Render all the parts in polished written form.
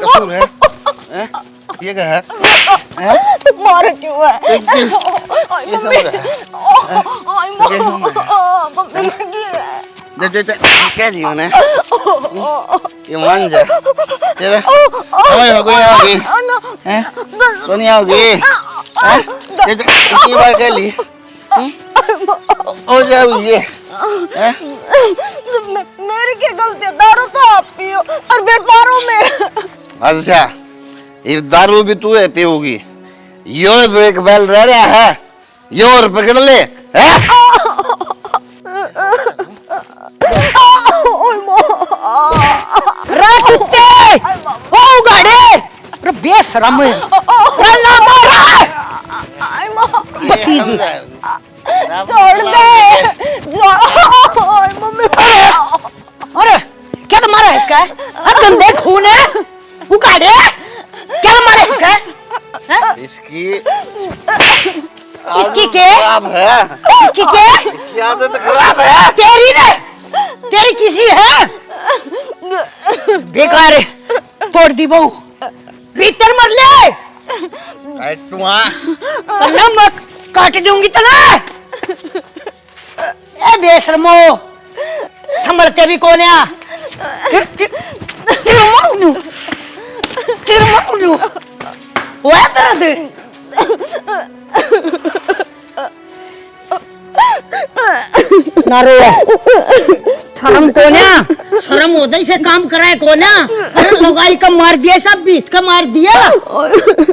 कसूर है? ये क्या है? मार क्यों है? ये सब क्या है? क्या जी उन्हें? ये मान जा। चलो, कोई आओगी? कौन आओगी? कितनी बार कह ली? हो जाओ ये? मेरी क्या गलती है? दारू तो आप पियो और व्यापारों में। अच्छा, ये दारू भी तू है पियोगी? यो तो एक बैल रह रहा है, यो और पकड़ ले, हैं? ओ गाड़े, रे बेशरम, रे ना मारा, भतीजी, छोड़ दे, मम्मी, अरे क्या तो मारा है इसका? गंदे खून है, वो गाड़े, क्या तो मारा इसका? इसकी इसकी क्या? खराब है। इसकी क्या? इसकी आदत खराब है। तेरी ने, तेरी किसी है? बेकार है, तोड़ दी बहू, भीतर मर ले। तन्ना मत काट दूंगी तना। ए बेशर्मो, संभलते भी कौन है? तिरमनु, वो है तेरा दे। ना रो, शर्म कौन है? शर्म होता ही से काम कराए कौन है? अरे लोगाई का मार दिया, सब बीच का मार दिया।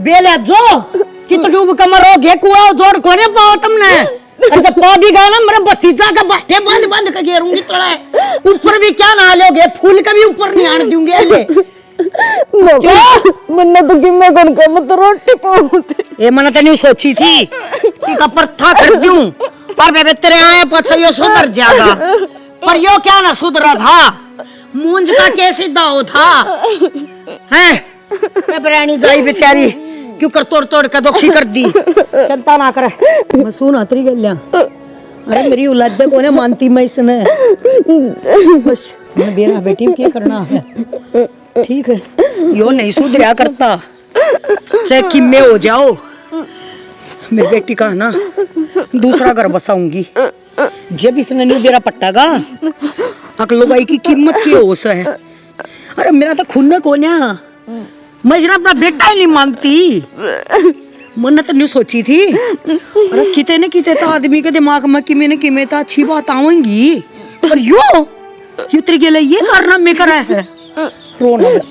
बेले जो कि तो डूब का मरो घे कुआ जोड़ कोने पाओ तुमने। अरे जब पा भी गया ना मेरे भतीजा का बाटे बंद बंद कर घेरूंगी तोड़ा। ऊपर भी क्या ना लोगे, फूल का भी ऊपर नहीं आने दूंगी ले। क्या मन्ना तो कि मैं कौन का मत रोटी पाऊंगी। ये मन्ना तो नहीं सोची थी कि कपर था कर दूं, पर बेबे तेरे आए पछा यो सुधर जाएगा, पर यो क्या ना सुधरा था, मूंज का कैसे दाव था, हैं? बरानी जाई बेचारी, क्यों कर तोड़ तोड़ के दुखी कर दी, चिंता ना करे, मैं सुन अतरी गलियां, अरे मेरी औलाद को ने मानती मैं इसने, बस मैं बेरा बेटी क्या करना है, ठीक है, यो नहीं सुधरा करता, चाहे किम्मे हो जाओ, मेरी बेटी का ना दूसरा घर बसाऊंगी, जब इसने नहीं बेरा पट्टागा, अकलो भाई की कीमत की होश है, अरे मेरा तो खून न कोन्या, मैं जरा अपना बेटा ही नहीं मानती, मन तो नहीं सोची थी, अरे किते न किते तो आदमी के दिमाग में किमे न किमे तो अच्छी बात आवेंगी, पर यो तेरे के लिए ये करना मैं करा है, रोना बस,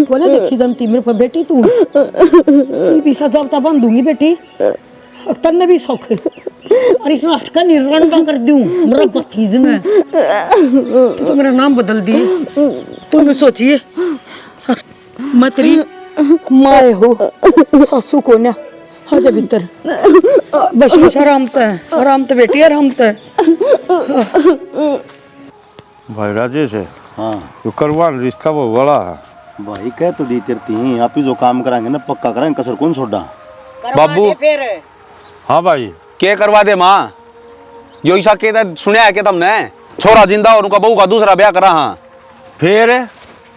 बोले देखी जनती मेरे पर बेटी तू, भी सजा तब दूंगी बेटी, तन्ने भी शौक है, और इस रात का निर्वाण का कर दूं, मेरा भतीज ने, तो मेरा नाम बदल दिए, तुम सोचिए, मैं तेरी माए हो, सासू को ना, आजा भीतर, बस बस आराम ते बेटी आराम ते। भाई राजेश है, हाँ तो करवान रिश्ता वो बड़ा है भाई, कह तो दी तेरी, आप ही जो काम कराएंगे ना पक्का कराएंगे, कसर कौन छोड़ा? बाबू, हाँ भाई क्या करवा दे माँ, यो ईसा के सुनया है क्या तुमने? छोरा जिंदा और उनका बहू का दूसरा ब्याह करा। हाँ फिर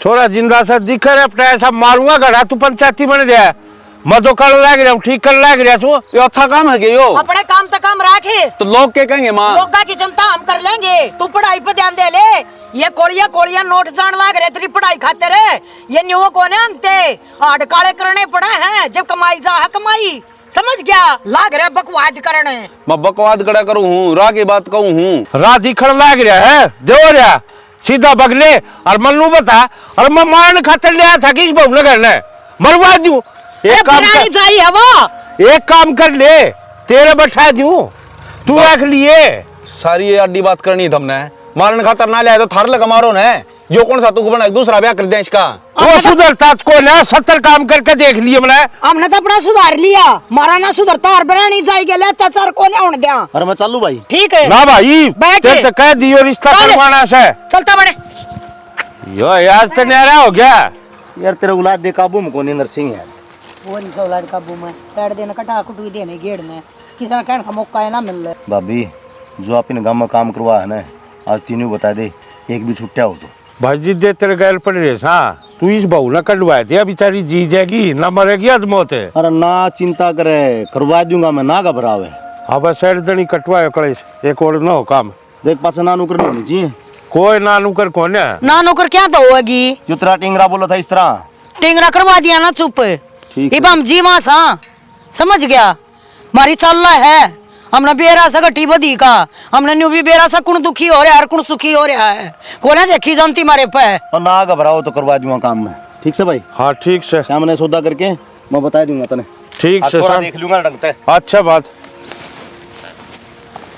छोरा जिंदा से दिख रहा अपना ऐसा मारूंगा गड़ा तू पंचायती बन गया, मैं तो कर लग रहा हूँ, ठीक कर लग रहा तू, ये अच्छा काम है कि यो? अपने काम तक काम रखे, तो लोग क्या कहेंगे माँ? लोगा की क्षमता हम कर लेंगे, तू पढ़ाई पे ध्यान दे ले, ये कोड़िया नोट जान लाग रहे तेरी पढ़ाई खातिर, ये न्यू को ने अंते हाड काले करने पड़े हैं, जब कमाई जा है कमाई, समझ गया? लाग रहे बकवाद करने, मैं बकवाद करा करूँ हूँ, राह की बात कहूँ हूँ, रात दिखड़ लग रहा है, दो रहा सीधा बगले और मनु बता, और मैं मान खातर ले आया था कि इस बहू ने करना है, मरवा दूं, एक काम कर ले, तेरे बैठा दूं, तू रख लिए, सारी ये अड्डी बात करनी है तुमने, मारने खातर ना ले तो थार लगा मारो ने, जो कौन सा तू बना दूसरा ब्याह कर दे इसका, वो सुधरता को ना 70 काम करके देख लिए मैंने, हमने तो अपना सुधार लिया, मारा ना सुधरता और बरानी जाएगी ले अत्याचार को नहीं होने दिया, अरे मैं चालू भाई, ठीक है ना भाई तेरे तो कह दियो रिश्ता करवाना से, चलता बड़े, यो यार तो न्यारा हो गया यार, तेरे औलाद दे काबू में कौन नरसिंह है, वो नहीं औलाद काबू में, साइड देने कटा कुटुई देने घेरने, किसी ने कहने का मौका है ना मिल रहा, भाभी जो आप इन गांव में काम करवा है ना, आज तीनों बता दे, एक भी छुट्टिया हो तो भाई जी दे तेरे गैल पड़ रहे हाँ तू इस बहू ना कटवाए दिया बेचारी जी जाएगी ना मरेगी आज मौत है। अरे ना चिंता करे, करवा दूंगा मैं, ना घबरावे। अब सैर दनी कटवाए कलेश एक और ना हो काम। देख पास ना नुकर नहीं होनी चाहिए। कोई ना नुकर कौन है ना नौकर क्या तो होगी। जो तेरा टिंगरा बोला था इस तरह टेंगरा करवा दिया ना चुप। ठीक है। इब हम जी मां सा समझ गया मारी चल है। हमने बेरा सा गटी बदी का हमने न्यू भी बेरा सा कुण दुखी हो रहा है कुण सुखी हो रहा है कोने देखी जानती मारे पे। और ना घबराओ तो करवा दूंगा काम में। ठीक से भाई, हाँ ठीक से शाम ने सौदा करके मैं बता दूंगा तने। ठीक से थोड़ा सर देख लूंगा ढंग से। अच्छा बात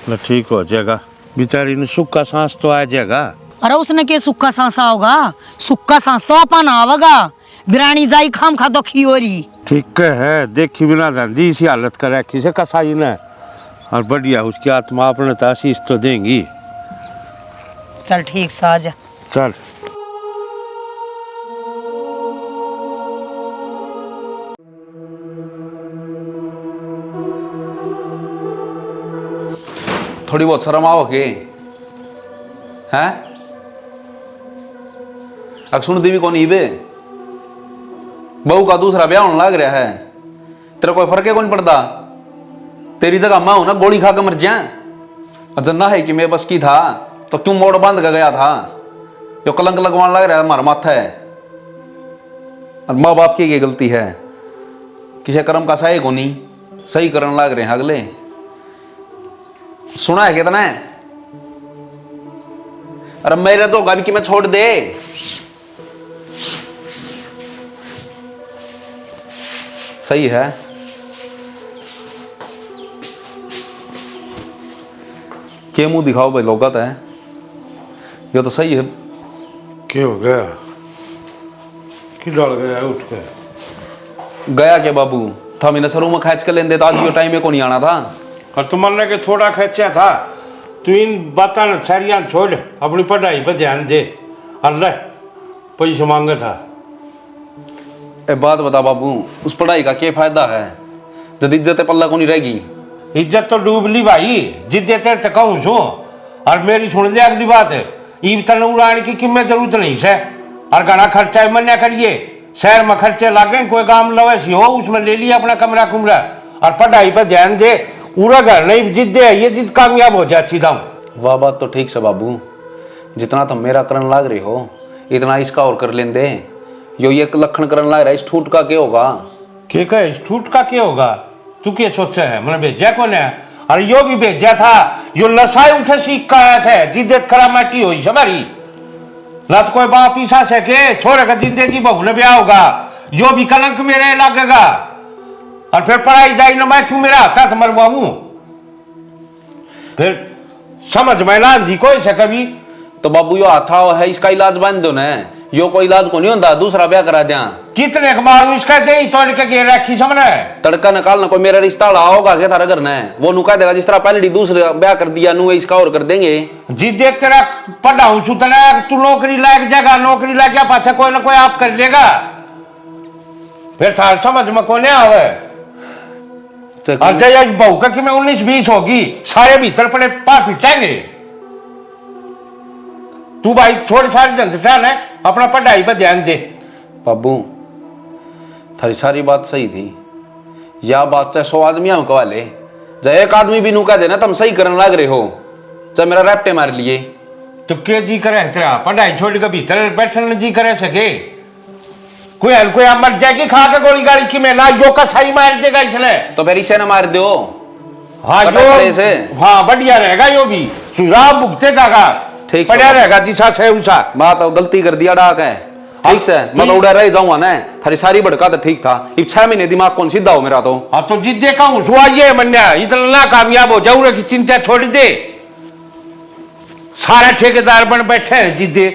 ना ठीक हो जाएगा बेचारी ने सुख का सांस तो आ जाएगा। अरे उसने के सुक्का सांसा होगा सुक्का सांस तो अपन आवेगा बिरानी जाई खाम खा दुखी हो रही। ठीक है देखी बिना रंदी इसी हालत का रखी से कसाई ने और बढ़िया उसकी आत्मा अपने आशीष तो देंगी। चल ठीक सा आजा। चल थोड़ी बहुत शर्म आओ के हैं। अब सुन देवी कौन इबे बहू का दूसरा ब्याह होने लग रहा है तेरा कोई फर्क है कौन पड़ता। तेरी जगह मां हो ना गोली खा के मर जाए। अजन्ना है कि मैं बस की था तो क्यों मोड़ बांध कर गया था। जो कलंक लगवाने लग रहा है हमारा माथा है और माँ बाप की ये गलती है। किसी कर्म का सही को नहीं सही करने लग रहे हैं अगले। सुना है कितना है। अरे मेरे तो होगा भी कि मैं छोड़ दे। सही है के मुंह दिखाओ भाई लोग है ये तो सही है। क्या हो गया कि डर गया उठ के गया के बाबू था मैंने सरू में खींच के लेन दे तो आज ये टाइम में को नहीं आना था। और तुमने के थोड़ा खर्चा था तू इन बातों ने सारियां छोड़ अपनी पढ़ाई पर ध्यान दे। अल्लाह पैसे मांगा था। ए बात बता बाबू उस पढ़ाई का क्या फायदा है जब इज्जत पल्ला को नहीं रहेगी। इज्जत तो डूब ली भाई जिद्दे तेरे तक कहूँ सो और मेरी सुन ले अगली बात ईब तन उड़ाने की कीमत जरूरत नहीं से और घना खर्चा है मन्या करिए शहर में खर्चे लागे कोई काम लवेसी हो उसमें ले लिया अपना कमरा कुमरा और पढ़ाई पर ध्यान दे। पूरा घर नहीं जिद्दे है ये जिद कामयाब हो जाए सीधा। वाह बात तो ठीक से बाबू जितना तुम मेरा करन लाग रहे हो इतना इसका और कर लेंदे। यो ये लखन करन लाग रहा है इस ठूट का क्या होगा। के कहे इस ठूट का क्या होगा तू क्या सोचा है मैंने भेजा कौन है। अरे यो भी भेजा था यो नशाए उठे सीख का आया था जिद्दत खरा माटी हुई हमारी ना तो कोई बाप पीछा सके छोरे का जिंदगी बहू ने ब्याह होगा यो भी कलंक मेरे लगेगा और फिर पढ़ाई जाए ना मैं क्यों मेरा हाथ मरवाऊं फिर समझ में ना आंधी कोई से कभी। तो बाबू यो हाथा है इसका इलाज बांध दो ना यो कोई इलाज को नहीं होता दूसरा ब्याह करा दिया। कितने मारू इसका दे तो के रखी समझ तड़का निकालना कोई मेरा रिश्ता होगा क्या थारा करना है वो नुका देगा जिस तरह पहले दूसरा ब्याह कर दिया नु इसका और कर देंगे। जी देख तेरा पढ़ाऊ सुतना तू नौकरी लायक जगह नौकरी लायक क्या पाछा कोई ना कोई आप कर लेगा फिर थार समझ में कोई नहीं आवे। अजय बहू का कि मैं 19-20 होगी सारे भीतर पड़े पार पिटाएंगे। तू भाई थोड़ी सारी जनता है अपना पढ़ाई पर ध्यान दे। बाबू थारी सारी बात सही थी या बात चाहे 100 आदमी हम कवा ले जब एक आदमी भी नुका देना तुम सही करने लग रहे हो चाहे मेरा रैप्टे मार लिए। तो क्या जी करे तेरा पढ़ाई छोड़ के भीतर बैठने जी करे सके कोई मर जाएगी खा के गोली गाड़ी की मैं ना यो का सही मार देगा इसने तो फिर इसे ना मार दो। हाँ यो से हाँ बढ़िया रहेगा यो भी सुराब भुगते जागा ठीक बढ़िया रहेगा जिसा से उसा बात अब गलती कर दिया डाक है ठीक से मैं उड़ा रह जाऊंगा ना थारी सारी भड़का तो ठीक था अब 6 महीने दिमाग कौन सीधा हो मेरा तो। हाँ तो जिद्दे का हुआ ये मन्या इतना ना कामयाब हो जाऊ की चिंता छोड़ दे सारे ठेकेदार बन बैठे हैं जिद्दे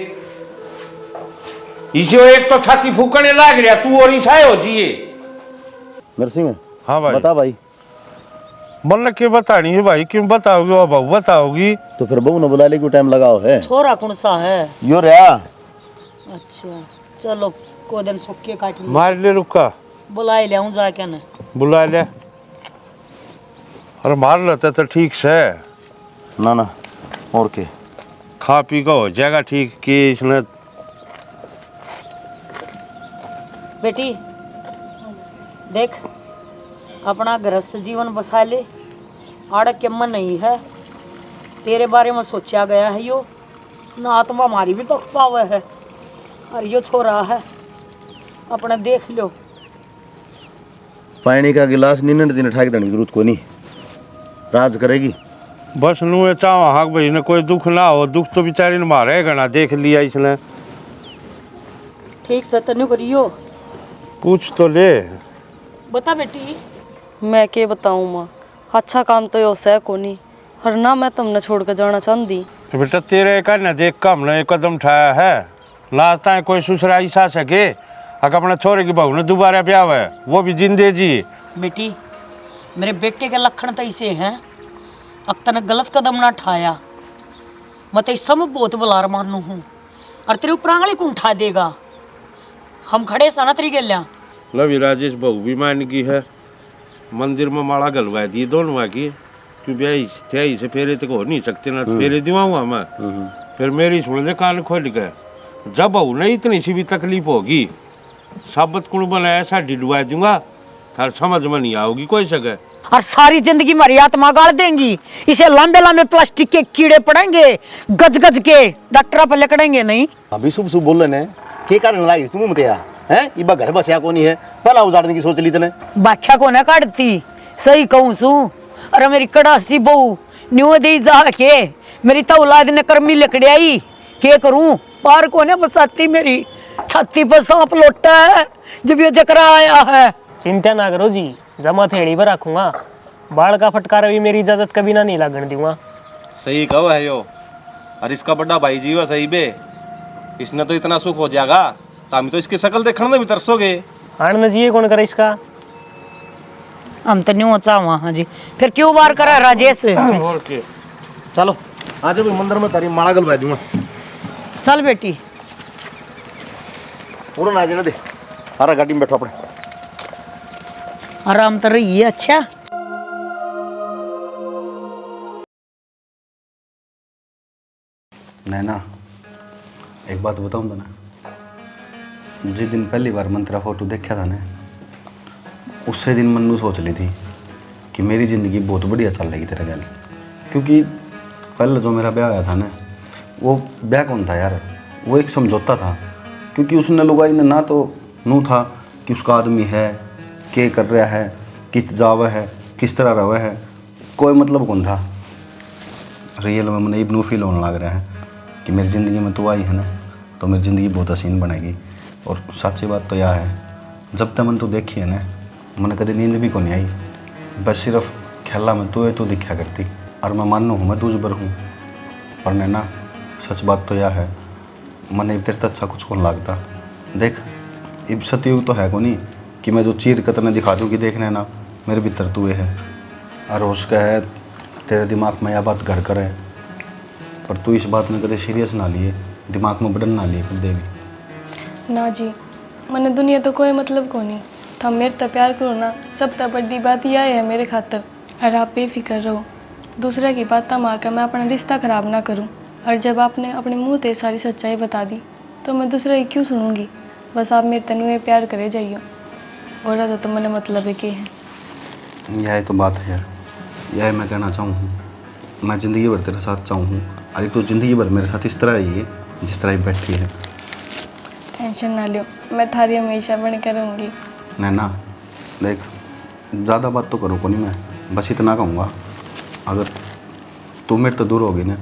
इसे एक तो छाती फूकने लाग रहा तू और ईसाए हो जिए। नरसिंह हाँ भाई बता भाई मन के बतानी है भाई क्यों बताओगी वो बहू बताओगी तो फिर बहू ने बुला ले क्यों टाइम लगाओ है। छोरा कौन सा है यो रहा। अच्छा चलो को दिन सुक्के काट मार ले रुका बुलाए ले जाके ना बुला ले अरे मार लेते तो ठीक से ना ना और के खा पी का हो जाएगा ठीक कि इसने बेटी देख, अपना गृहस्थ जीवन बसा ले, आड़क के मन नहीं है, तेरे बारे में सोचा गया है यो, ना आत्मा हमारी भी पक पावे है, और यो छोरा है अपना देख लो। पानी का गिलास नींद दिन उठा के देने की जरूरत को नहीं, राज करेगी। बस नुए चावा हाँ भाई ने कोई दुख ना हो, दुख तो बेचारी ने मारे गना देख लिया इसने। ठीक से तनु करियो, पूछ तो ले। बता बेटी। मैं के बताऊं माँ, अच्छा काम तो यो सह को नहीं, हर ना मैं तुमने छोड़ कर जाना चाहती। तो बेटा तेरे का ना देख का हमने एक कदम उठाया है, लाता है कोई ससुरा ऐसा सके अगर अपने छोरे की बहू ने दोबारा ब्याह है, वो भी जिंदे जी। बेटी मेरे बेटे के लक्षण तो ऐसे हैं, अब तने गलत कदम ना उठाया, मैं तो इस समय बहुत बुलार मानू हूँ, और तेरे ऊपर आंगली कौन उठा देगा, हम खड़े सना तेरी गलियां। लवी राजेश बहू भी मान की है, मंदिर में माला गलवा दी दोनों की, क्यों ब्याह थे से फेरे तक हो नहीं सकते ना, फेरे दिवाऊंगा मैं। फिर मेरी सुन ले कान खोल गए, जब बहू ने इतनी सी भी तकलीफ होगी साबत कुण बनाया ऐसा डिडवा दूंगा, थार समझ में नहीं आओगी कोई सके, और सारी जिंदगी मेरी आत्मा गाड़ देंगी, इसे लंबे लंबे प्लास्टिक के कीड़े पड़ेंगे, गज गज के डॉक्टर पर लकड़ेंगे नहीं। अभी शुभ शुभ बोल रहे के कारण लाई तुम मत या है इबा घर बसया को नहीं है, पहला उजाड़ने की सोच ली तने। बाख्या को ना काटती, सही कहूँ सू, अरे मेरी कड़ासी बहू न्यू दे जा के मेरी तो औलाद ने कर्मी लकड़ियाई, के करूं पार को ने बसाती, मेरी छाती पर सांप लोटा है जब ये जकरा आया है। चिंता ना करो जी, जमा थेड़ी पर रखूंगा, बाढ़ का फटकारा भी मेरी इजाजत कभी ना नहीं लगन दूंगा। सही कहो है यो, और इसका बड़ा भाई जी हुआ सही बे, इसने तो इतना सुख हो जाएगा तामी तो इसकी शकल देखने में भी तरसोगे। आनंद जी कौन करे इसका, हम तो न्यू चाहवा। हाँ जी, फिर क्यों बार करा राजेश। चलो आज भी मंदिर में तारी माला गलवा दूंगा। चल बेटी, पूरा ना जाने दे, अरे गाड़ी में बैठो अपने। आराम तो रही है। अच्छा नैना एक बात बताऊं तो ना, जिस दिन पहली बार मन तेरा फोटो देखा था ना, उसी दिन मन सोच ली थी कि मेरी ज़िंदगी बहुत बढ़िया चल रही तेरे गल, क्योंकि पहले जो मेरा ब्याह आया था ना, वो ब्याह कौन था यार, वो एक समझौता था, क्योंकि उसने लुगाई ने ना तो नू था कि उसका आदमी है, के कर रहा है, कित जावा है, किस तरह रहा है, कोई मतलब कौन था। रियल में मैंने इब्नू फील होने लग रहा है कि मेरी ज़िंदगी में तू आई है ना, तो मेरी ज़िंदगी बहुत हसीन बनेगी। और सच्ची बात तो यह है, जब तक मन तू देखी है ना, मैंने कभी नींद भी को नहीं आई, बस सिर्फ खेला में तू है तो दिखा करती, और मैं मानू हूँ मैं तुझ पर हूँ। पर नैना सच बात तो यह है, मैंने तेरे तो अच्छा कुछ कौन लगता। देख इब सतयुग तो है को नहीं कि मैं जो चीर कतने दिखा दूँ कि देख नैना मेरे भीतर तू है, और उसका है तेरे दिमाग में यह बात घर करे, पर तू इस बात में कभी सीरियस ना लिए, दिमाग में बदन ना लिए कभी भी। ना जी, मैंने दुनिया तो कोई मतलब को नहीं था, मेरे तो प्यार करो ना, सब तो बड़ी बात यह है मेरे खातर। और आप बेफिक्र रहो, दूसरे की बात तम आकर मैं अपना रिश्ता ख़राब ना करूं, और जब आपने अपने मुंह से सारी सच्चाई बता दी तो मैं दूसरे की क्यों सुनूंगी। बस आप मेरे तनुए प्यार करे जाइयो, और रहता तो मैंने मतलब है कि है। यह तो बात है यार, यह मैं कहना चाहूँ, मैं ज़िंदगी भर तेरे साथ चाहूँ, अरे तो ज़िंदगी भर मेरे साथ इस तरह रही है जिस तरह ही बैठी है। टेंशन ना लियो, मैं थारी हमेशा बन कर रहूँगी। नैना देख, ज़्यादा बात तो करो को नहीं, मैं बस इतना कहूँगा, अगर तू मेरे तो दूर होगी ना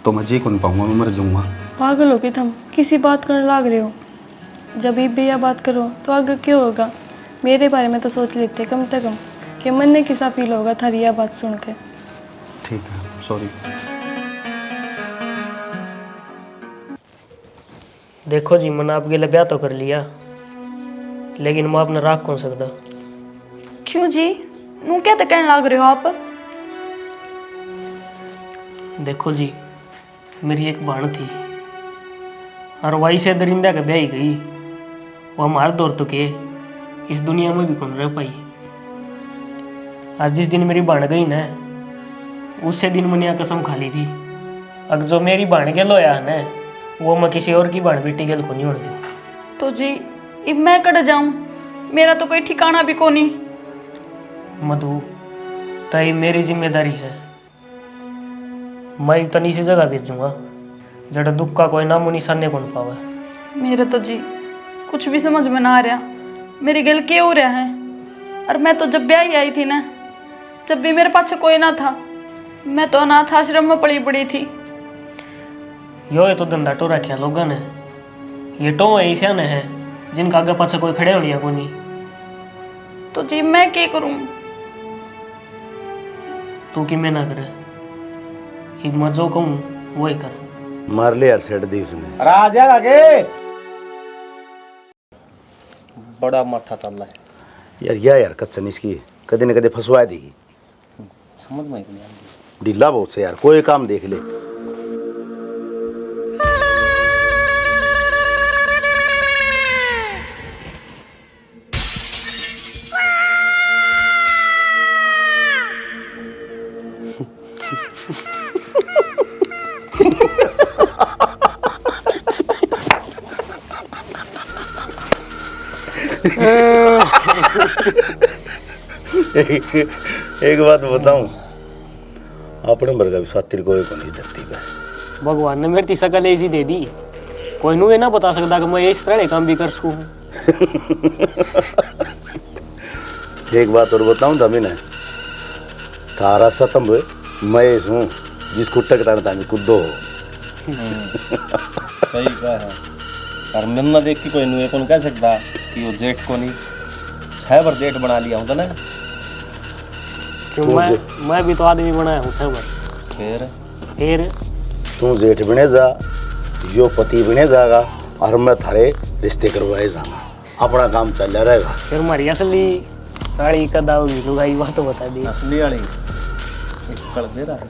तो मैं जी को नहीं पाऊँगा, मैं मर जाऊँगा। पागल हो के तुम किसी बात करने लाग रहे हो, जब भी यह बात करो तो आगे क्या होगा। मेरे बारे में तो सोच लेते कम से कम कि मन ने किसा फील होगा थारी यह बात सुन के। ठीक है, सॉरी। देखो जी, मैंने आपके लिए ब्याह तो कर लिया, लेकिन मैं अपना राख कौन सकता। क्यों जी, नू क्या तो कहने लाग रहे हो आप। देखो जी, मेरी एक बहन थी, और वही से दरिंदा के ब्याह ही गई, वो हमारे दौर तो के इस दुनिया में भी कौन रह पाई। और जिस दिन मेरी बहन गई ना, उससे दिन मैंने यहाँ कसम खा ली थी, अगर जो मेरी बहन के लोया है ना, वो मैं किसी और की बहन बेटी के को नहीं उड़ दूँ। तो जी अब मैं कट जाऊं, मेरा तो कोई ठिकाना भी कोनी। मधु, तय मेरी जिम्मेदारी है। मैं तनी सी जगह भेजूंगा जड़ा दुख का कोई नामो निशान कौन पावे। मेरे तो जी कुछ भी समझ में ना आ रहा, मेरी गल क्या हो रहा है। और मैं तो जब ब्याह आई थी ना, जब भी मेरे पास कोई ना था, मैं तो अनाथ आश्रम में पड़ी पड़ी थी। यो ये तो धंधा टो रखा लोगों ने। ये टो ऐसा ने है जिनका आगे पाछे कोई खड़े होनी को नहीं। तो जी मैं क्या करूं? तू कि मैं ना करे, मैं जो कहूँ वही कर। मार ले यार सेट दी उसने। आ जाएगा आगे। बड़ा माठा चल रहा है यार यार कच्चन इसकी कदे न कदे फंसवा देगी। समझ में नहीं आ रही। ढीला बहुत से यार, कोई काम देख ले। एक बात बताऊं, अपने वर्ग भी सातिर कोई को नहीं धरती पे। भगवान ने मेरी शकल ऐसी दे दी, कोई नू ये ना बता सकता कि मैं इस तरह काम भी कर सकूं। एक बात और बताऊं तभी ने, तारा सतंब मैं हूँ जिसको टकटाना था कूदो। सही कहा है। और मैं ना देख के कोई नुए कौन कह सकता कि वो जेठ को नहीं 6 बार डेट बना लिया होता ना। क्यों मैं भी तो आदमी बनाया हूँ 6 बार। फिर तू जेठ बने जा, यो पति बने जाएगा और मैं थारे रिश्ते करवाए जाऊंगा। अपना काम चल रहा रहेगा। फिर हमारी असली साड़ी कदा होगी लुगाई बात तो बता दी। असली वाली कर दे रहा है।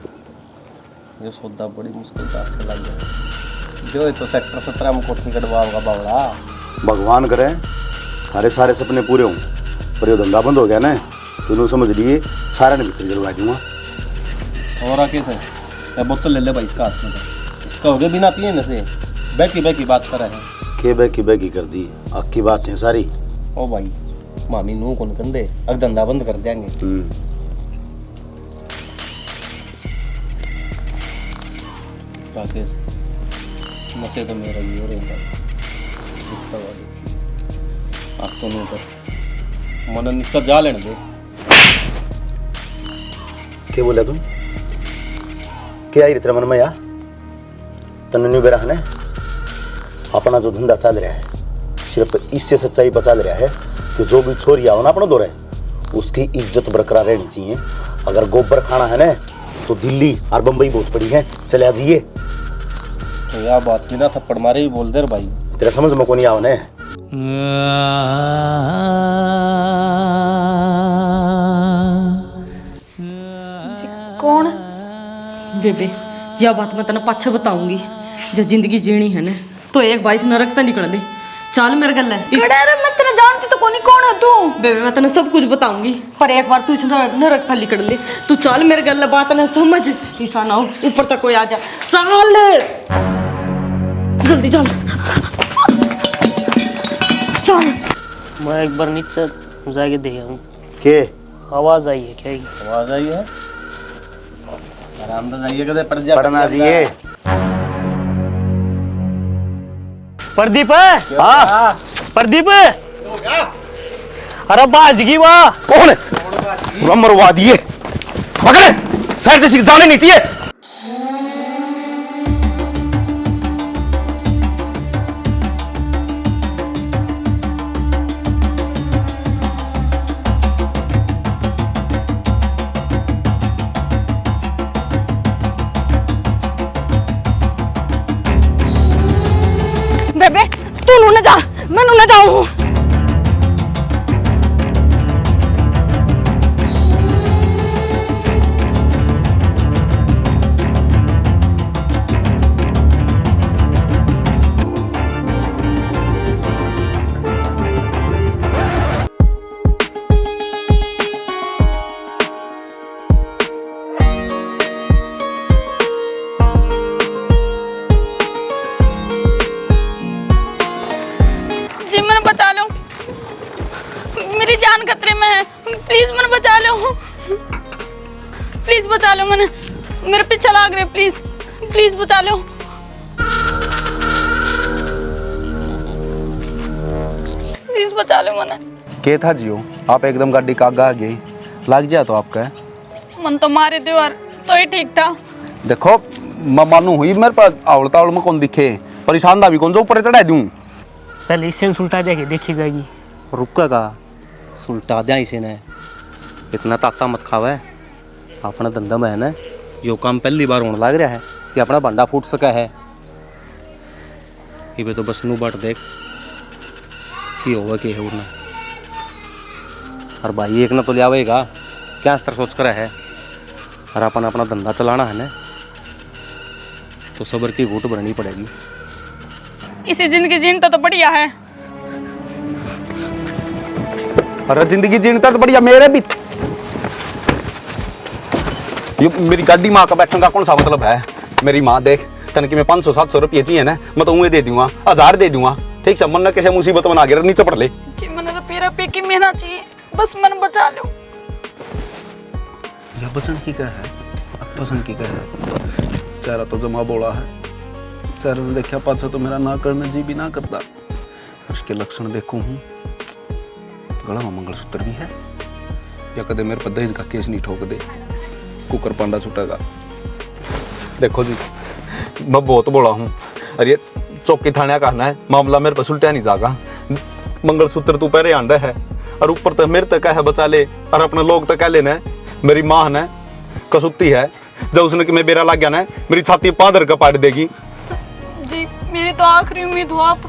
ये सौदा बड़ी मुश्किल से आके लग गया। जो ये तो सेक्टर 17 में कोठी कटवाओगा बावड़ा। भगवान करे सारे सारे सपने पूरे हों, पर ये धंधा बंद हो गया ना, तो इन्होंने समझ लिए सारा ने भीतर जलवा दूंगा। और आके से मैं बोतल ले ले भाई इसका हाथ में। इसका हो गया बिना पिए नशे बैकी बात कर रहे हैं। के बैकी कर दी अक्की बात है सारी। ओ भाई मामी नू कौन कंदे अब धंधा बंद कर देंगे। राकेश नशे तो मेरा भी हो रहे हैं। आप तो नहीं कर मन निकल जा लेने दे। क्या बोला तुम? क्या आई तेरे मन में यार? तन्नू बेरा है अपना जो धंधा चल रहा है, सिर्फ इससे सच्चाई बचा ले रहा है कि जो भी छोरी आओ ना अपना दौरे, उसकी इज्जत बरकरार रहनी चाहिए। अगर गोबर खाना है ना तो दिल्ली और बम्बई बहुत पड़ी है, चले आ जाइए। तो यार बात बिना थप्पड़ मारे ही बोल दे भाई। तेरा समझ में को नहीं आओ ने। कौन? बेबे यह बात मैं तेना पाछे बताऊंगी। जब जिंदगी जीनी है ना तो एक बाइस नरक तो निकल ले। चल मेरे गल मैं तेना जानती तो कोनी कौन है तू। बेबे मैं तेना सब कुछ बताऊंगी, पर एक बार तू नरक था निकल ले। तू चल मेरे गल बात ना समझ, ईसा ना हो ऊपर तक कोई आ जा। चल जल्दी चल चल। मैं एक बार नीचे जाके दे आऊँ। के आवाज आई है क्या? आवाज आई है? आराम से जाइए कदे पड़ जा पढ़ना चाहिए। प्रदीप हाँ प्रदीप अरे बाजगी वाह कौन है? मरवा दिए पकड़े सर से जाने नहीं चाहिए। बेबे तू नू ना जा, मैं नू ना जाऊं। जी मैंने बचा लो। जान खतरे में है, प्लीज मैंने बचा लो, प्लीज बचा लो, मैंने मेरे पीछे लाग रहे, प्लीज प्लीज बचा लो। प्लीज बचा लो मैंने। के था जियो, आप एकदम गाड़ी का आगे आ गई, लग जाए तो आपका मन तो मारे थे और तो ही ठीक था। देखो मैं मानू हुई मेरे पास आवड़ता आवड़ में कौन दिखे, परेशान था भी कौन जो ऊपर चढ़ा दूं। पहले इससे सुलटा जाके देखी जाएगी। रुकेगा सुलटा दिया इसे ने, इतना ताकता मत खावे, अपना धंधा में है ना, यो काम पहली बार होने लग रहा है कि अपना भंडा फूट सका है। ये तो बस नू बाट देख कि होगा कि है उड़ना। और भाई एक ना तो लियावेगा, क्या स्तर सोच कर है, और अपन अपना धंधा चलाना है ना, तो सब्र की घूट भरनी पड़ेगी। इसी जिंदगी जीने तो बढ़िया है। अरे जिंदगी जीने तो बढ़िया मेरे भी। ये मेरी गाड़ी माँ का बैठने का कौन सा मतलब है? मेरी माँ देख तन की मैं 500-700 रुपये चाहिए ना, मैं तो उन्हें दे दूंगा, 1000 दे दूंगा, ठीक से। मन कैसे मुसीबत में आ गया, नीचे पड़ ले जी मैंने रुपये की मेहनत चाहिए, बस मन बचा लो। यह बचन की क्या है, पसंद की क्या है? चेहरा तो जमा बोला है, चेहरा ने देखा पाछा तो मेरा ना करने जी भी ना करता। उसके लक्षण देखू हूँ, गला में मंगलसूत्र भी है, या कदे मेरे पर दहेज का केस नहीं ठोक दे, कुकर पांडा छुटेगा। देखो जी मैं बहुत बोला हूँ, अरे चौकी थाने कहना है, मामला मेरे पर सुलटा नहीं जागा। मंगलसूत्र तू पहले आंडा है, और ऊपर तक मेरे तक है बचा ले, और अपने लोग तक कह लेना है। मेरी माँ है कसुत्ती है, जब उसने कि मैं बेरा लग गया ना, मेरी छाती पादर का पाट देगी। जी मेरी तो आखिरी उम्मीद हो, आप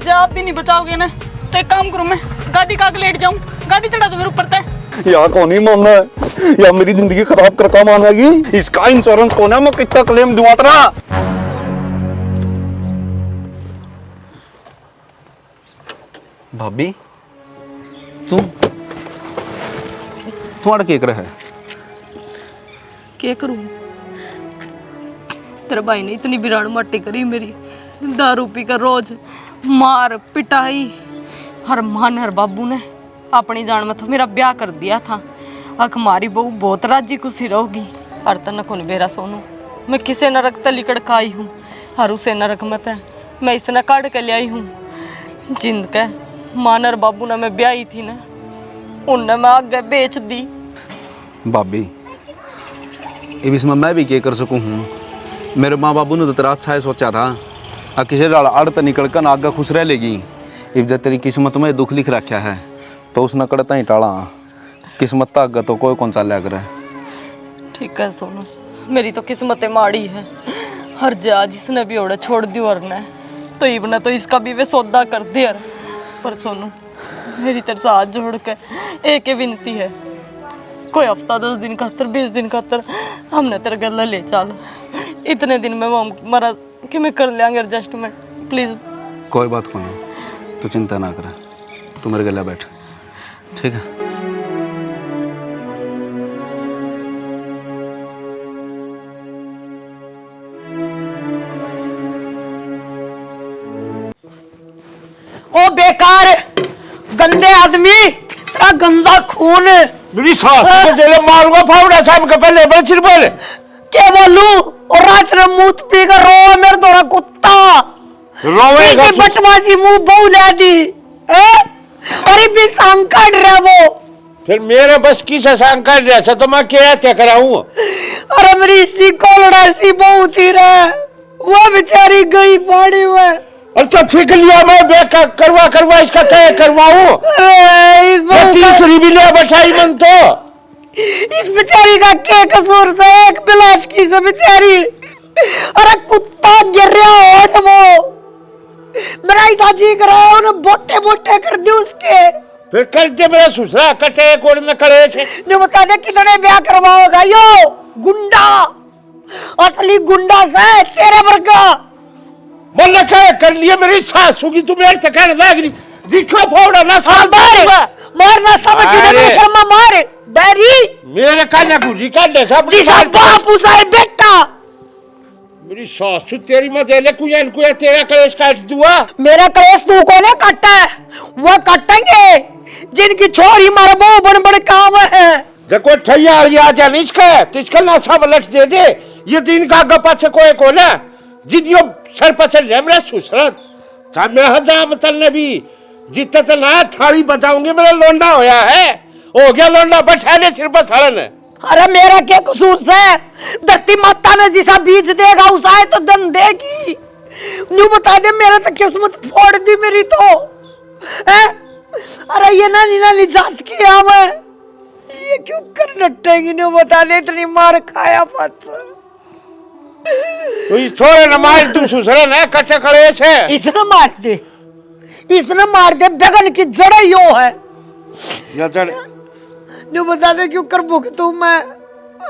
जब आप भी नहीं बचाओगे ना, तो एक काम करूँ, मैं गाड़ी का आगे लेट जाऊँ, गाड़ी चढ़ा दो मेरे ऊपर तक। यार कौन ही मानना है, या मेरी जिंदगी खराब करता मानेगी? इसका इंश्योरेंस कौन है, मैं कितना क्लेम दूंगा तेरा? भाभी तुम तुम्हारा क्या कर है? क्या करूं? तेरे भाई ने इतनी बिराड़ मट्टी करी मेरी, दारू पी कर रोज मार पिटाई। हर माँ ने हर बाबू ने अपनी जान में तो मेरा ब्याह कर दिया था। अख हमारी बहू बहुत राजी खुशी रहोगी। हर तन को बेरा सोनू, मैं किसे नरक तली कड़का आई हूँ, हर उसे नरक मत है, मैं इसने काट के ले आई हूँ। जिंद के माँ ने बाबू ने मैं ब्याही थी ना, उनने मैं आगे बेच दी। भाभी इसमें मैं भी क्या कर सकूं हूँ? मेरे माँ बाबू ने तो तेरा अच्छा है सोचा था, आ किसी अड़त निकल कर आगे खुश रह लेगी। इब जब तेरी किस्मत में दुख लिख रखा है, तो उसने कड़ता ही टाला, किस्मत तक आगे तो कोई कौन सा लग रहा है। ठीक है सोनू, मेरी तो किस्मत माड़ी है। हर जा जिसने भी ओढ़े छोड़ दी और ने तो इबने तो इसका भी वे सौदा कर दे यार। पर सोनू मेरी तरफ से हाथ जोड़ के एक ही विनती है, कोई हफ्ता 10 दिन खातर 20 दिन खातर हमने तेरे गला ले चल, इतने दिन में वो मरा कि मैं कर लेंगे एडजस्टमेंट, प्लीज। कोई बात को नहीं, तू चिंता ना कर, तू मेरे गले बैठ, ठीक है? ओ बेकार गंदे आदमी, तेरा गंदा खून। मेरी सास को जेल मारूंगा, फावड़ा साहब के पहले बड़े सिर बोले क्या बोलूं? और रात में मुंह पी कर रो मेरे दोरा कुत्ता, रोवेगा किसी बटवासी मुंह बहु ले दी है? अरे भी सांग काट रहा वो, फिर मेरे बस की से सांग कर रहा था, तो मैं क्या तय कराऊं? अरे मेरी सी कोलड़ा सी बहु थी रे, वो बेचारी गई पानी में। और तो ठीक लिया, मैं बेकार करवा इसका तय करवाऊं। अरे इस बहु तीसरी भी ले बचाई मन तो, इस बेचारी का क्या कसूर से, एक बिलात की से बेचारी। अरे कुत्ता गिर रहा हो वो, मेरा ऐसा जी कर रहा है, उन्हें बोटे बोटे कर दी उसके। फिर कर दे मेरा सुसरा कटे कोड़ न करे थे। जो बता दे कितने ब्याह करवाओगा यो गुंडा, असली गुंडा से तेरे वर्गा। मन क्या कर लिया मेरी सासू की, तू मेरे तक कहने लग रही दिखा फावड़ा ना साल मारना समझ के शर्मा मार डैरी मेरे काना गुजी का दे सब जिसा बापू साहब बेटा। मेरी सासू तेरी मत ले कुया तेरा कलेश काट दूंगा। मेरा कलेश तू को ने काटा है, वो काटेंगे जिनकी छोरी मारा बहु बन बन काम है। जब कोई ठैया आ जा निष्का तिसका ना सब लट दे दे ये दिन का गप्पा से कोई को ना जिदियो सर पर चल हमरा सुसरत ता मैं हजाम तल नबी जितना तो ना थाली बताऊंगी मेरा लोंडा होया है हो गया लोंडा बैठा ले सिर पर थड़न। अरे मेरा क्या कसूर से धरती माता ने जिसा बीज देगा उसा है तो धन देगी। न्यू बता दे मेरा तो किस्मत फोड़ दी मेरी तो है। अरे ये नानी नानी जात की है मैं ये क्यों कर लटेंगी न्यू बता दे इतनी मार खाया पत तो इस छोरे न मार तू सुसरे न कच्चे खड़े से इसने मार दे बेगन की जड़ यो है या जड़ न्यू बता दे क्यों कर भूख तू मैं।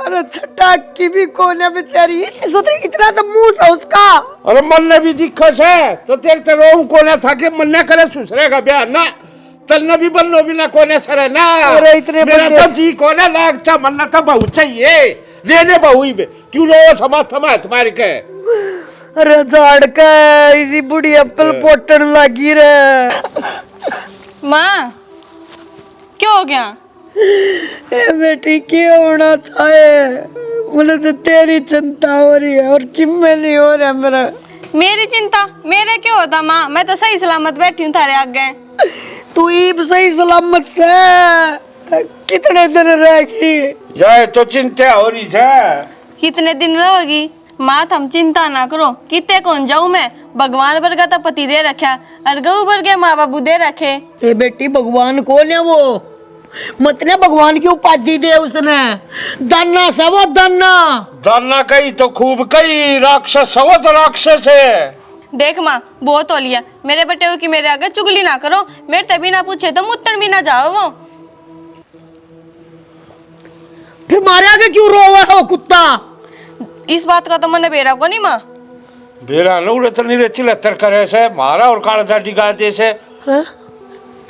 अरे छटा की भी कौन है बेचारी इसी सुधरी इतना तो मुंह है उसका। अरे मन ने भी दिक्कत है तो तेरे तो रोम कोने था कि मन ने करे सुसरे का ब्याह ना तलना भी बननो भी ना कोने सरे ना। अरे इतने मेरा तो जी कोने लगता मन ना तो बहुत चाहिए लेने बहु ही क्यों लो समा थमा तुम्हारे के। अरे झाड़ के इसी बुढ़ी एप्पल पोटन लगी रे। माँ क्या हो गया? ए बेटी क्या होना था मुझे तो तेरी चिंता हो रही है और किम में नहीं हो रहा मेरा। मेरी चिंता मेरे क्या होता माँ मैं तो सही सलामत बैठी हूँ थारे आगे। तू ईब सही सलामत से कितने दिन रहेगी? ये तो चिंता हो रही है कितने दिन रहोगी माँ तुम चिंता ना करो कितने कौन जाऊँ मैं भगवान पर का तो पति दे रखा और गऊ पर के माँ बाबू दे रखे। ए बेटी भगवान कौन है वो मतने भगवान की उपाधि दे उसने दाना सा वो दाना दाना कही तो खूब कही राक्षस हो तो राक्षस है। देख माँ बहुत हो लिया मेरे बटे की मेरे आगे चुगली ना करो मेरे तभी ना पूछे तो मुत्तन भी ना जाओ वो। फिर मारे आगे क्यों रोवा हो कुत्ता? इस बात का तो मन बेरा को नहीं माँ बेरा नूरे तो नहीं चिलत्तर करे से मारा और काला दाढ़ी गाते से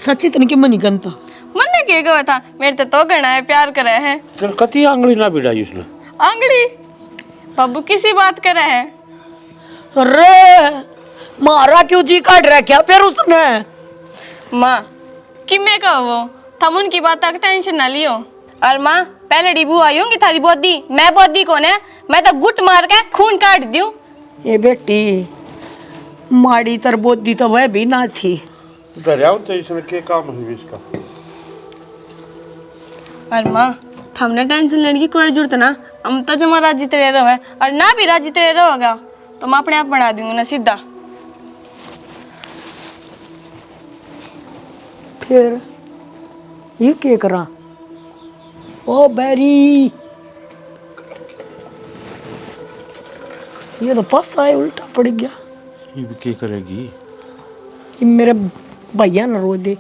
सच्ची तन की मनी गंता मन ने क्या कहा था मेरे तो गणा है प्यार करे है तेरे कती आंगली ना बिड़ाई उसने आंगली बाबू किसी बात करे है। अरे मारा क्यों जी काट रहा क्या फिर उसने? माँ कि मैं कहो वो तुम उनकी बात तक टेंशन ना लियो। और माँ पहले डिबू आई होंगी थारी बोदी मैं बोदी कौन है मैं तो गुट मार के खून काट दूं। ये बेटी माड़ी तर बोदी तो वह भी ना थी। दरियाओ तो इसमें क्या काम है इसका। और माँ हमने टेंशन लेने की कोई जरूरत ना हम तो जमा राजी तेरे रहो और ना भी राजी तेरे रहोगा तो मैं अपने आप बना दूंगी ना सीधा। फिर ये क्या करा? ओ बैरी ये तो पास आए उल्टा पड़ गया। ये भी क्या करेगी? ये मेरे भैया न रो दे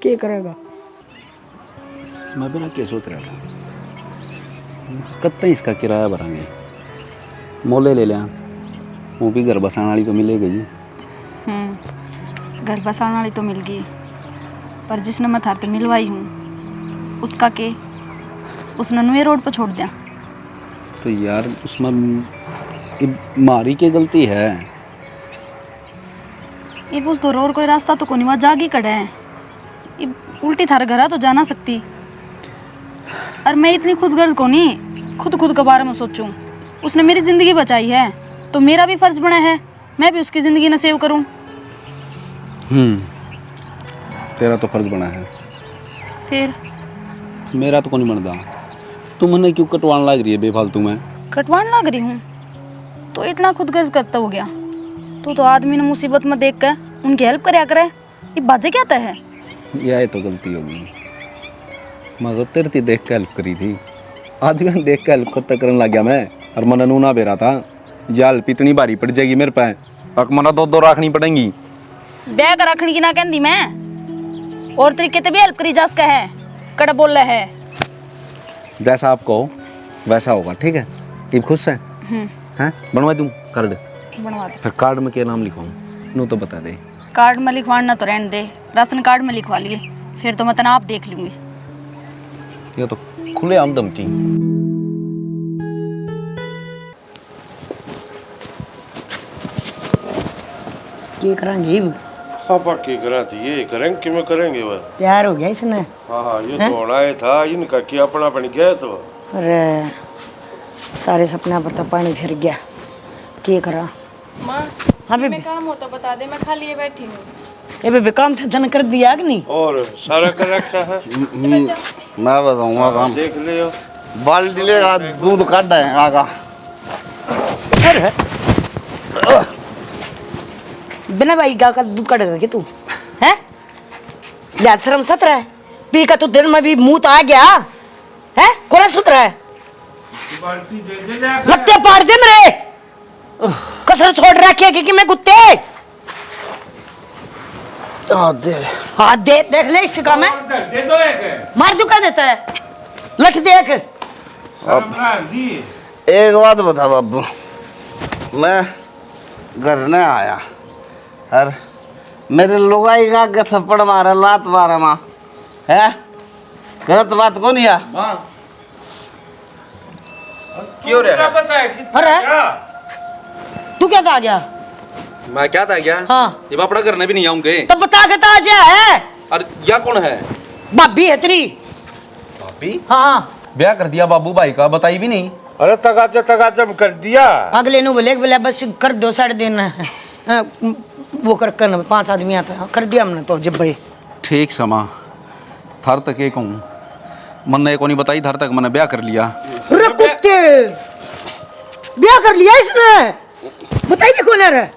क्या करेगा? मैं बिना क्या सोच रहा था कब तक इसका किराया भरांगे मोले ले लिया वो भी घर बसाने वाली तो मिलेगी ही। घर बसाने वाली तो मिल गई पर जिसने मैं थार मिलवाई हूँ उसका के उसने नुए रोड पर छोड़ दिया। तो यार उसमें मारी की गलती है। ये बुझ तो और कोई रास्ता तो कोनी वहाँ जागी कड़े है ये उल्टी थारे घर तो जा ना सकती। और मैं इतनी खुदगर्ज को नहीं खुद के बारे में सोचूं। उसने मेरी ज़िंदगी बचाई है तो मेरा भी फर्ज बना है मैं भी उसकी ज़िंदगी न सेव करूं। तेरा तो फर्ज बना है फिर मेरा तो कौन बनता। तुम मने क्यों कटवान लग रही है बेफालतू में? कटवान लग रही हूँ तो इतना खुदगर्ज करता हो गया तू तो आदमी ने मुसीबत में देख कर उनकी हेल्प करया करे ये बाजे क्या है? यह तो गलती होगी। मैं तो तेरे थी देख के हेल्प करी थी आदमी ने देख के हेल्प करता करने लग गया मैं और मन नूना बेरा था यह हेल्प इतनी भारी पड़ जाएगी मेरे पे और मना दो रखनी पड़ेंगी। ब्याह कर रखने की ना कहती मैं और तरीके से भी हेल्प करी जा सका है कड़ा बोल रहा है। जैसा आप कहो वैसा होगा ठीक है। ये खुश है हैं बनवा दूँ कार्ड बनवा दे। फिर कार्ड में क्या नाम लिखवाऊँ नू तो बता दे। कार्ड में लिखवाना तो रहने दे राशन कार्ड में लिखवा लिए फिर तो मैं तना आप देख लूँगी। ये तो खुले आम धमकी। क्या करेंगे आपा की करा थी ये करेंगे कि मैं करेंगे वह प्यार हो गया इसने। हाँ ये तो होना ही था इनका कि अपना बन गया तो अरे सारे सपने पर तो पानी फिर गया, क्या करा। माँ हाँ मैं बेबी, काम हो तो बता दे, मैं खाली ये बैठी हूँ। ये बेबी काम था धन कर दिया कि नहीं? और सारा कर रखा है मैं बताऊंगा काम। देख लियो बाल्टी लेगा दूध काट है आगा। अरे बिना भाई का दूध काटेगा कि तू है? या शर्म सत रहा है, पी का तू दिन में भी मुंह तो आ गया है, कोरा सुत रहा है। लगते पाड़ दे मेरे, कसर छोड़ रखे कि मैं कुत्ते। हाथ दे, देख ले इसके काम है, दे दो एक मार दू कर देता है, लठ देख। एक बात बता बाबू, मैं घर न आया और मेरे लुगाई का थप्पड़ मारा, लात मारा माँ है, गलत बात कौन है? माँ क्यों रहा है? पता है कि अरे तू क्या था आ गया? मैं क्या था क्या? हाँ। ये बापड़ा करने भी नहीं आऊंगे। तब बता के तो आ जा है। अरे या कौन है? भाभी है तेरी। भाभी? हाँ ब्याह कर दिया बाबू भाई का, बताई भी नहीं। अरे तगाजम कर दिया। अगले नु बोले बस कर दो 3.5 दिन वो कर 5 आदमी आता कर दिया हमने तो जब भाई। ठीक समा थर तक एक कहूँ मन ने को नहीं बताई, थर तक मैंने ब्याह कर लिया। अरे कुत्ते, ब्याह कर लिया इसने, बताई भी कौन है रे?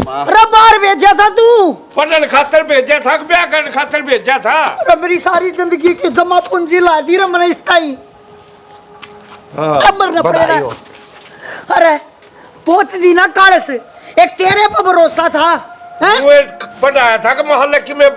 अरे बाहर भेजा था तू? पढ़ने खातर भेजा था, ब्याह करने खातर भेजा था। अरे मेरी सारी जिंदगी की जमा पूंजी ला दी रे मैंने इस ताई। अब मरना पड़ेगा। अरे पोत दी ना कालस, एक तेरे पर भरोसा था हैं? वो पढ़ाया था कि मोहल्ले की में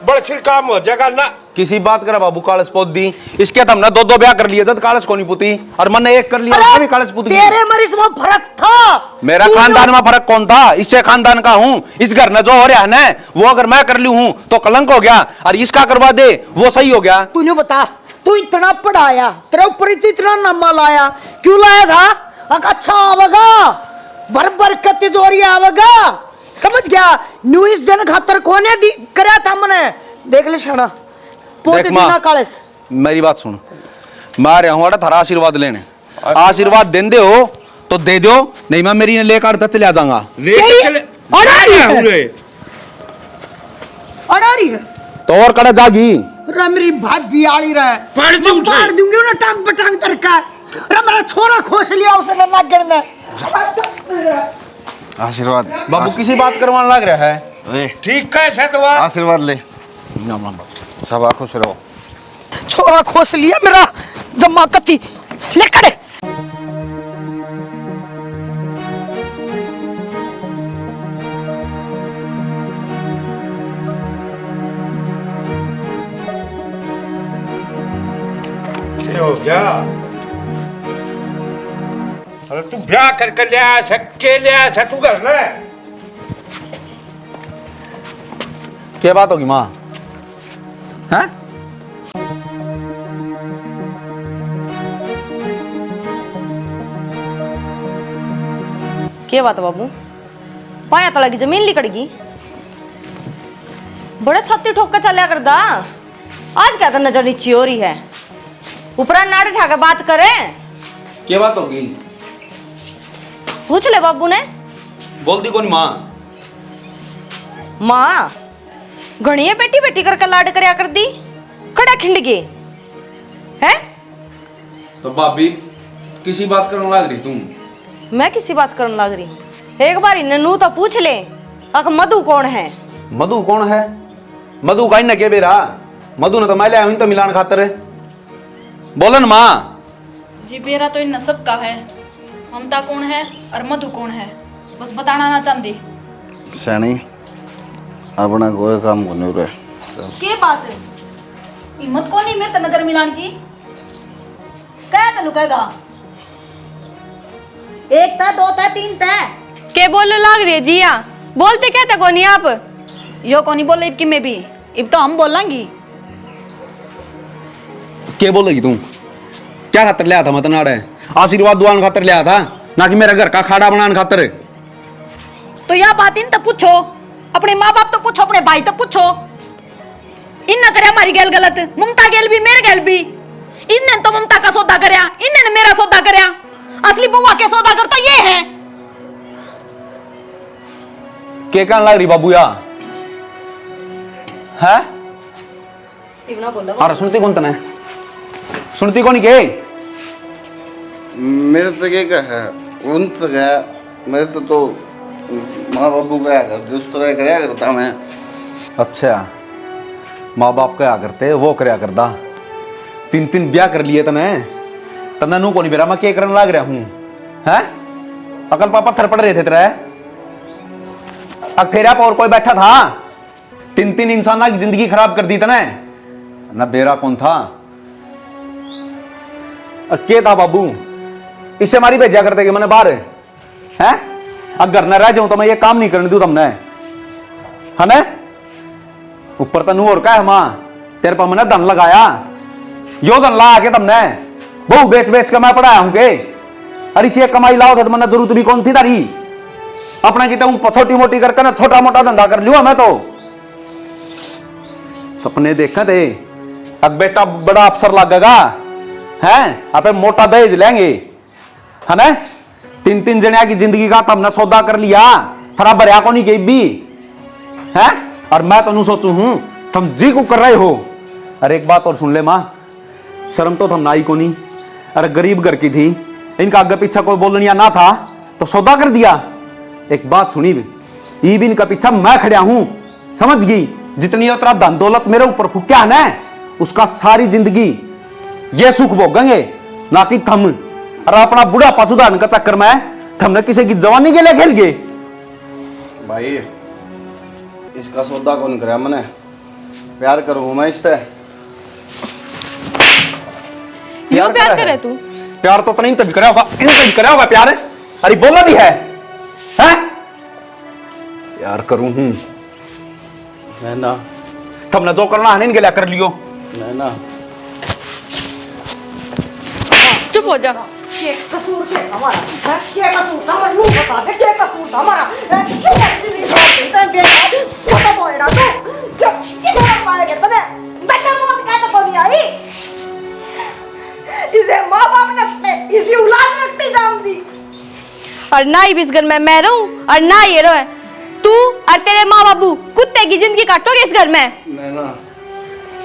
बड़छिर काम हो जाएगा ना। किसी बात करा बाबू कालस पोत दी, इसके तो हमने 2 ब्याह कर लिए थे, कालस को नहीं पुती, और मन ने एक कर लिया उसमें भी कालस पुत गई। तेरे मरीज में फर्क था, मेरा खानदान में फर्क कौन था? इससे खानदान का हूँ, इस घर में जो हो रहा है ना वो अगर मैं कर लूं हूं तो कलंक हो गया, और इसका करवा दे वो सही हो गया। तूने बता, तू इतना पढ़ाया, तेरे ऊपर इतना नम्मा लाया, क्यों लाया था? अच्छा आवेगा, भर के तिजोरी आवेगा, समझ गया? न्यू इस दिन खातर कोने करया था मैंने, देख ले शाना पोते देख माँ, दीना कालस। मेरी बात सुन, मैं रहा हूँ थारा आशीर्वाद लेने, आशीर्वाद देंदे हो तो दे दो, नहीं मैं मेरी लेकर तो चले जाऊंगा। अड़ा रही है तो और कड़ा जागी रे मेरी भाभी आली रहे, पाड़ दूंगी ना टांग पे टांग तरका रे, मेरा छोरा खोस लिया उसने नाक गिरने। आशीर्वाद बाबू किसी बात करवाने लग रहा है। ठीक कैसे तो आशीर्वाद ले, सब खुश रहो। छोरा खोस लिया मेरा जम्मा कत्ती ले करे। हो गया? अरे तू ब्याह करके ले आया से, के ले आया से तू घर में? क्या बात होगी माँ? हैं? क्या बात है बाबू, पाया तला की जमीन लिकड़गी, बड़े छत्ती ठोक के चलिया कर दा, आज क्या तो नजर नीची हो रही है, ऊपर नाड़े ठाकर बात करे। क्या बात होगी? पूछ ले बाबू ने। बोल दी कौन माँ? माँ घड़िया बेटी बेटी करके लाड करया कर दी, खड़ा खिंड गए है। तो भाभी किसी बात करने लग रही तुम? मैं किसी बात करने लग रही? एक बार इन्हें नू तो पूछ ले, अक मधु कौन है? मधु कौन है? मधु का न के बेरा, मधु ने तो मैं लिया तो मिलान खातर है। बोलन माँ। जी बेरा तो इन सब का है, ममता कौन है और मधु कौन है बस बताना ना चाहती। सैनी अपना कोई काम को नहीं रहे। के बात है? हिम्मत कौन ही मेरे नजर मिलान की? क्या तनु कहेगा? एक था, 2 था, 3 था। के बोलने लाग रही है जिया? बोलते क्या था कोनी आप? यो कौन ही बोले इब की मैं भी, इब तो हम बोलेंगी। क्या बोलेगी तुम? क्या खातर लिया था मत नाड़े? आशीर्वाद दुआन खातर लिया था, ना कि मेरा घर का खाड़ा बनाने खातर। तो यह बात इन तो पूछो, अपने माँ बाप तो पूछो, अपने भाई तो पूछो। इनने करे हमारी गैल गलत, ममता गैल भी मेरे गैल भी। इनने तो ममता का सौदा करया, इनने मेरा सौदा करया। असली बुआ के सौदागर तो ये है। के कहने लग रही बाबू या है? इवना बोला अरे सुनती कौन तने? सुनती कौन के? मेरे तो क्या है उन तो गया मेरे तो माँ बाबू क्या करते उस तरह कराया करता मैं। अच्छा, माँ बाप क्या करते वो करया करता। 3 ब्याह कर लिए तने, तने नू कोनी बेरा मैं क्या करने लग रहा हूँ हैं? अकल पापा पत्थर पड़ रहे थे तेरे। अब फेरा पर और कोई बैठा था? 3 इंसान की जिंदगी खराब कर दी तने ना। बेरा कौन था? के था बाबू? इससे हमारी भेजा करते कि मैंने बाहर है अगर न रह जाऊं तो मैं ये काम नहीं करने दूं तुमने है ना। ऊपर तनु और का है मां तेरे पर मैंने धन लगाया, यो धन ला के तुमने बहु बेच बेच के मैं पढ़ाया हूं के। अरे इसे कमाई लाओ थे तो मैंने जरूरत भी कौन थी तारी? अपना की तो छोटी मोटी करके ना छोटा मोटा धंधा कर लियो। मैं तो सपने देखे थे अब बेटा बड़ा अफसर लगेगा हैं, आप मोटा दहेज लेंगे है ना। 3 जनिया की जिंदगी का तुमने सौदा कर लिया, थरा भरिया को नहीं गई भी है। और मैं तो सोचू हूं तुम जी को कर रहे हो। अरे एक बात और सुन ले मां, शर्म तो तुम नाई को नहीं। अरे गरीब घर की थी, इनका आगे पीछा कोई बोलनिया ना था तो सौदा कर दिया। एक बात सुनी भी, भी इनका पीछा मैं खड़ा हूं, समझ गई। जितनी उतरा धन दौलत मेरे ऊपर फूक्या है ना, उसका सारी जिंदगी ये सुख भोगेंगे ना कि थम। और अपना बुढ़ापा सुधारने का चक्कर में हमने किसी की जवानी के लिए खेल गए। भाई इसका सौदा कौन कराया मैंने? प्यार करूँ मैं इससे? यो प्यार करे तू? प्यार तो नहीं तभी करा होगा, इन्हें करा होगा प्यार। अरे बोला भी है प्यार करूं हूं नैना। तुमने जो करना है इनके लिए कर लियो। नैना चुप हो जा। क्या कसूर है हमारा? क्या कसूर था? मैं यूं बता दे क्या कसूर था हमारा? क्यों ऐसी नहीं बात करता? छोटा बोलना तो क्या क्या मारेगा तने? बेटा मौत का तो कोई आई। इसे माँ बाप ने इसी औलाद ने जाम दी। और ना ही इस घर में मैं रहूं और ना ये रहे तू और तेरे माँ बाबू कुत्ते की जिंदगी काटोगे इस घर में। नैना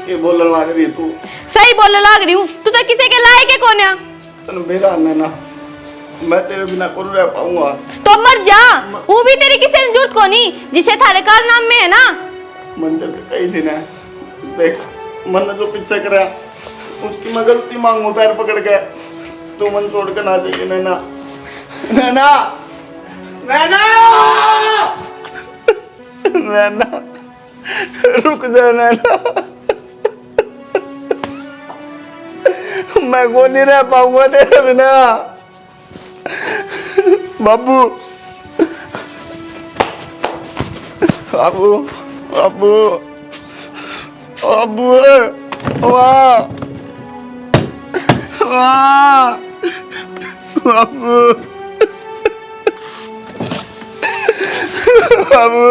ये बोलने लग रही है तू? सही बोलने लग रही हूँ। तू तो किसी के लायक है कौन है? तन मेरा नैना, मैं तेरे बिना कौन रह पाऊंगा? तो मर जा। वो भी तेरी किसी ने जरूरत को नहीं जिसे थारे कार नाम में है ना। मंदिर पे कई दिन है देख, मन ने जो पीछे करा उसकी मैं गलती मांगू पैर पकड़ के। तू मन छोड़ के ना चाहिए नैना। नैना नैना नैना रुक जा नैना, मैं को नहीं रह पाऊंगा तेरे बिना। बाबू बाबू बाबू बाबू वाह वाह बाबू बाबू